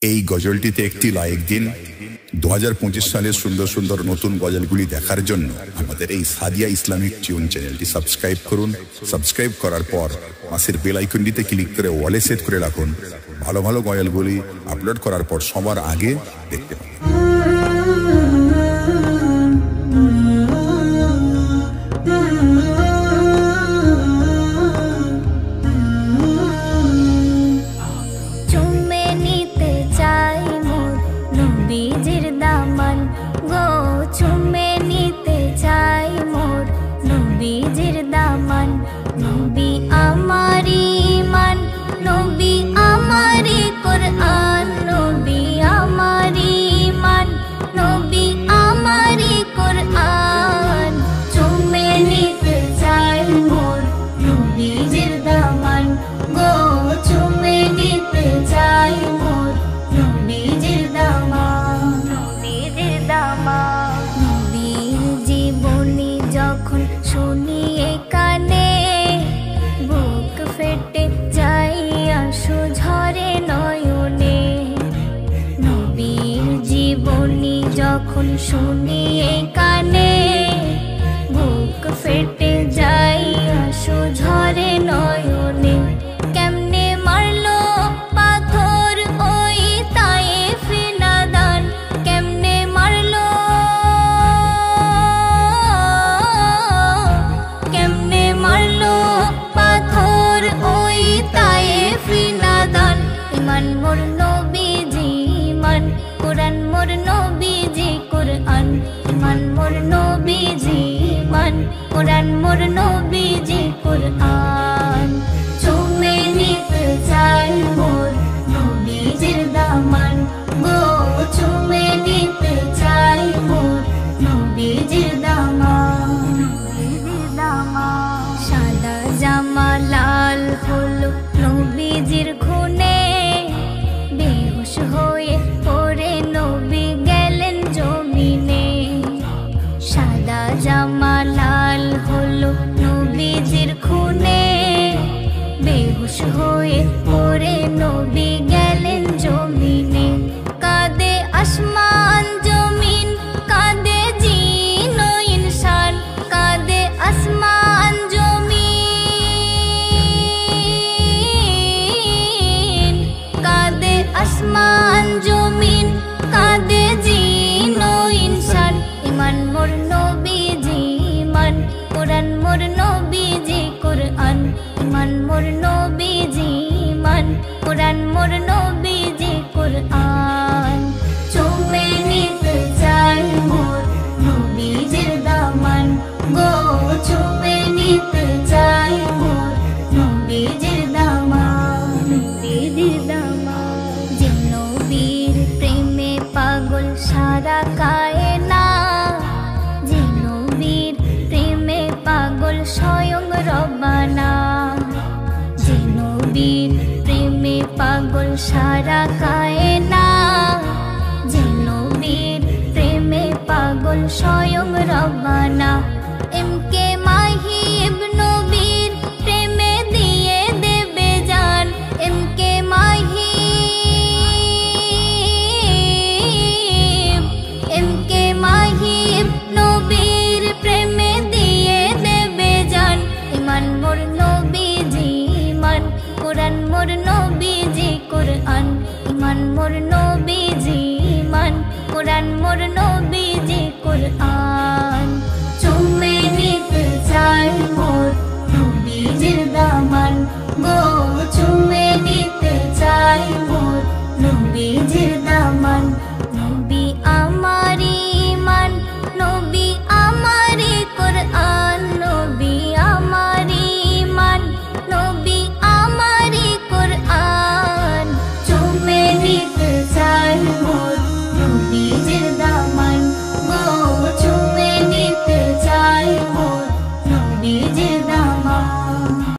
এই গজলটিতে একটি লাইক দিন। 2025 সালের সুন্দর সুন্দর নতুন গজলগুলি দেখার জন্য আমাদের এই সাদিয়া ইসলামিক টিউন চ্যানেলটি সাবস্ক্রাইব করুন। সাবস্ক্রাইব করার পর পাশের বেল আইকনটিতে ক্লিক করে ওয়ালে সেট করে রাখুন। ভালো ভালো গজলগুলি আপলোড করার পর সবার আগে দেখতে পাবেন। যখন শুনি এই কানে বুক ফেটে যাই আশু ঝরে নয়নে। কেমনে মারলো পাথর ওই তায়েফে নাদান, কেমনে মারলো, কেমনে মারলো পাথর ওই তায়েফে নাদান। ইমান মোর নবীজি ইমান, কোরআন মোর নবীজি কোরআন, ইমান মোর নবীজি ইমান, কোরআন মোর নবীজি কোরআন। চুমে নিতে চাই মোর নবীজির দামান গো, চুমে নিতে চাই মোর নবীজির দামান। সাদা জামা লাল হলো নবীজির খুনে, বেহুশ হয়ে পড়ে নবী গেলেন জমিনে। সাদা জামা লাল হলো নবীজির খুনে, বেহুশ হয়ে পড়ে নবী গেলেন জমিনে। কাঁদে আসমান জমিন, কাঁদে জিন ও ইনসান, কাঁদে আসমান জমিন, কাঁদে আসমান জমিন, কাঁদে জিন ও ইনসান। ইমান মোর নবীজি ইমান, কোরআন মোর নবীজি কোরআন, ইমান মোর নবীজি ইমান, কোরআন মোর নবীজি কোরআন। চুমে নিতে চাই মোর নবীজির দামান গো, চুমে নিতে চাই মোর নবীজির দামান, নবীজির দামান। যে নবীর প্রেমে পাগল সারা কায়না, যে নবীর প্রেমে পাগল স্বয়ং রব্বানা, যে নবীর প্রেমে পাগল সারা কায়না, যে নবীর প্রেমে পাগল স্বয়ং রব্বানা। এমকে মাহি ইবনে বীর প্রেমে দিয়ে দেবে জান, এমকে মাহি, এমকে মাহি ইবনে বীর প্রেমে দিয়ে দেবে জান। ইমান মোর নবীজি ইমান, কোরআন মোর নবীজি কোরআন, ইমান মোর নবীজি ইমান, কোরআন মোর